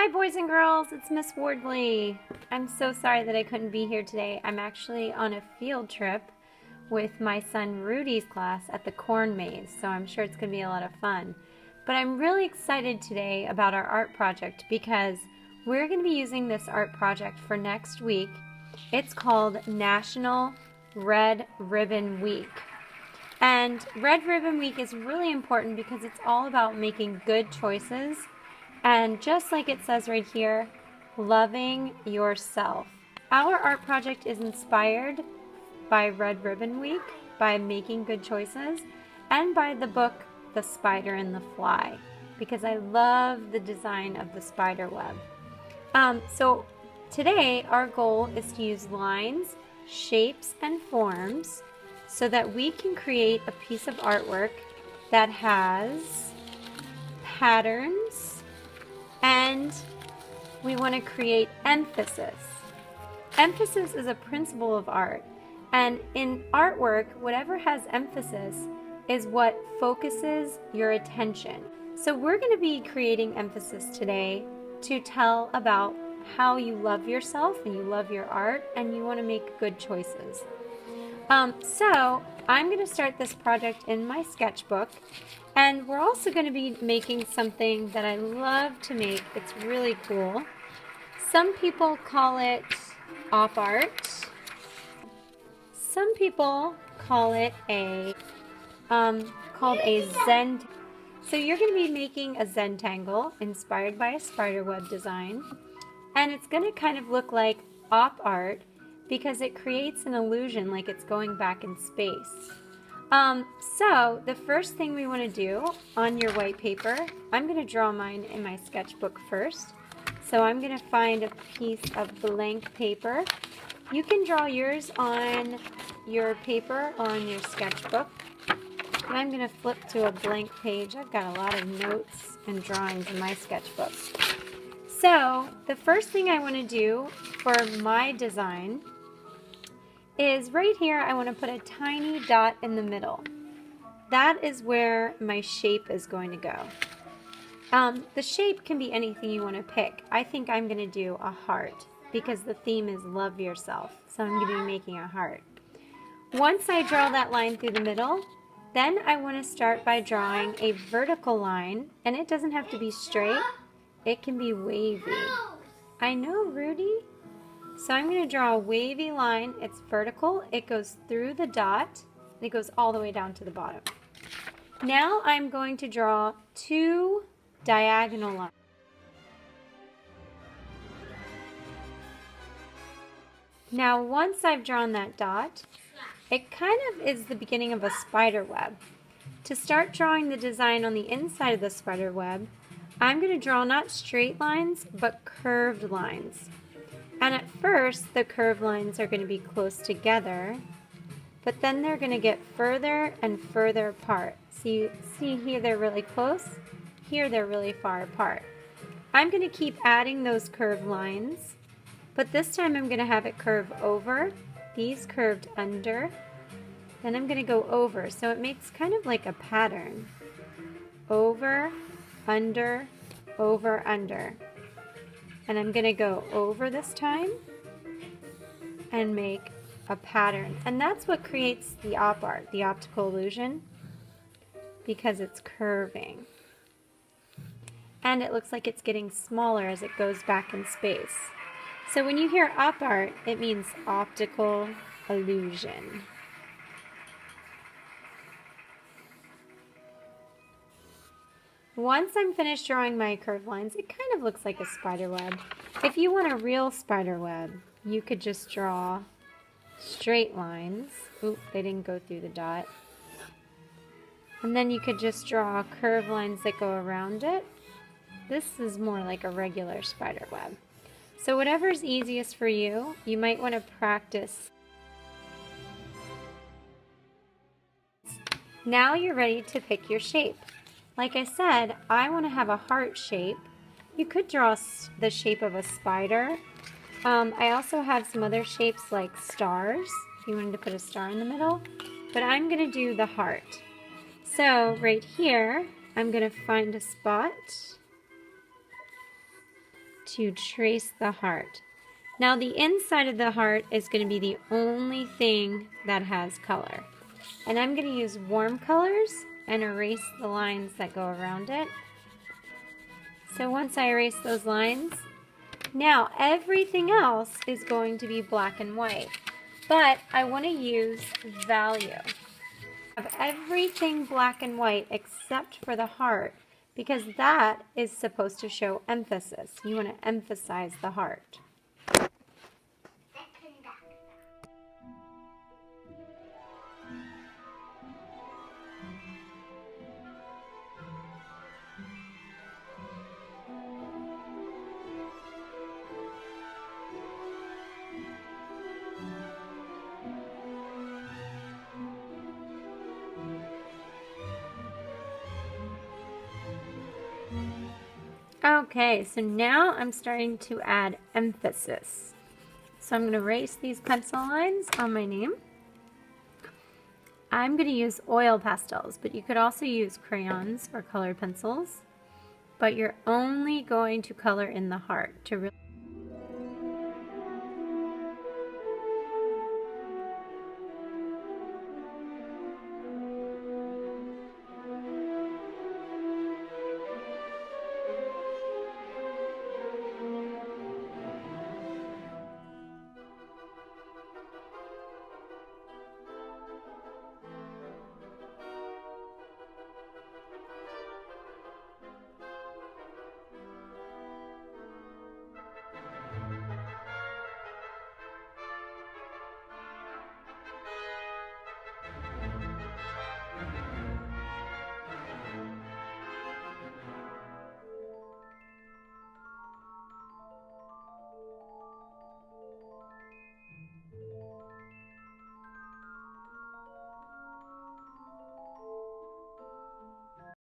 Hi boys and girls, it's Miss Wardley. I'm so sorry that I couldn't be here today. I'm actually on a field trip with my son Rudy's class at the corn maze, so I'm sure it's going to be a lot of fun. But I'm really excited today about our art project because we're going to be using this art project for next week. It's called National Red Ribbon Week. And Red Ribbon Week is really important because it's all about making good choices. And just like it says right here, loving yourself. Our art project is inspired by Red Ribbon Week, by making good choices, and by the book, The Spider and the Fly, because I love the design of the spider web. So today our goal is to use lines, shapes, and forms so that we can create a piece of artwork that has patterns, and we want to create emphasis. Emphasis is a principle of art, and in artwork, whatever has emphasis is what focuses your attention. So we're going to be creating emphasis today to tell about how you love yourself and you love your art and you want to make good choices. So I'm going to start this project in my sketchbook. And we're also going to be making something that I love to make. It's really cool. Some people call it op art. Some people call it called a Zentangle. So you're going to be making a Zentangle inspired by a spiderweb design. And it's going to kind of look like op art because it creates an illusion like it's going back in space. So the first thing we want to do on your white paper, I'm going to draw mine in my sketchbook first. So I'm going to find a piece of blank paper. You can draw yours on your paper or on your sketchbook. And I'm going to flip to a blank page. I've got a lot of notes and drawings in my sketchbook. So the first thing I want to do for my design is right here. I want to put a tiny dot in the middle. That is where my shape is going to go. The shape can be anything you want to pick. I think I'm going to do a heart because the theme is love yourself. So I'm going to be making a heart. Once I draw that line through the middle, then I want to start by drawing a vertical line, and it doesn't have to be straight. It can be wavy. I know, Rudy. So I'm going to draw a wavy line. It's vertical. It goes through the dot. And it goes all the way down to the bottom. Now I'm going to draw two diagonal lines. Now once I've drawn that dot, it kind of is the beginning of a spider web. To start drawing the design on the inside of the spider web, I'm going to draw not straight lines, but curved lines. And at first, the curved lines are going to be close together, but then they're going to get further and further apart. So you see here they're really close, here they're really far apart. I'm going to keep adding those curved lines, but this time I'm going to have it curve over, these curved under, then I'm going to go over. So it makes kind of like a pattern. Over, under, over, under. And I'm going to go over this time and make a pattern. And that's what creates the op art, the optical illusion, because it's curving. And it looks like it's getting smaller as it goes back in space. So when you hear op art, it means optical illusion. Once I'm finished drawing my curved lines, it kind of looks like a spider web. If you want a real spider web, you could just draw straight lines. Oop, they didn't go through the dot. And then you could just draw curved lines that go around it. This is more like a regular spider web. So whatever's easiest for you, you might want to practice. Now you're ready to pick your shape. Like I said, I want to have a heart shape. You could draw the shape of a spider. I also have some other shapes like stars, if you wanted to put a star in the middle. But I'm going to do the heart. So right here, I'm going to find a spot to trace the heart. Now the inside of the heart is going to be the only thing that has color. And I'm going to use warm colors and erase the lines that go around it. So once I erase those lines, now everything else is going to be black and white. But I want to use value. Have everything black and white except for the heart, because that is supposed to show emphasis. You want to emphasize the heart. Okay, so now I'm starting to add emphasis. So I'm going to erase these pencil lines on my name. I'm going to use oil pastels, but you could also use crayons or colored pencils. But you're only going to color in the heart to really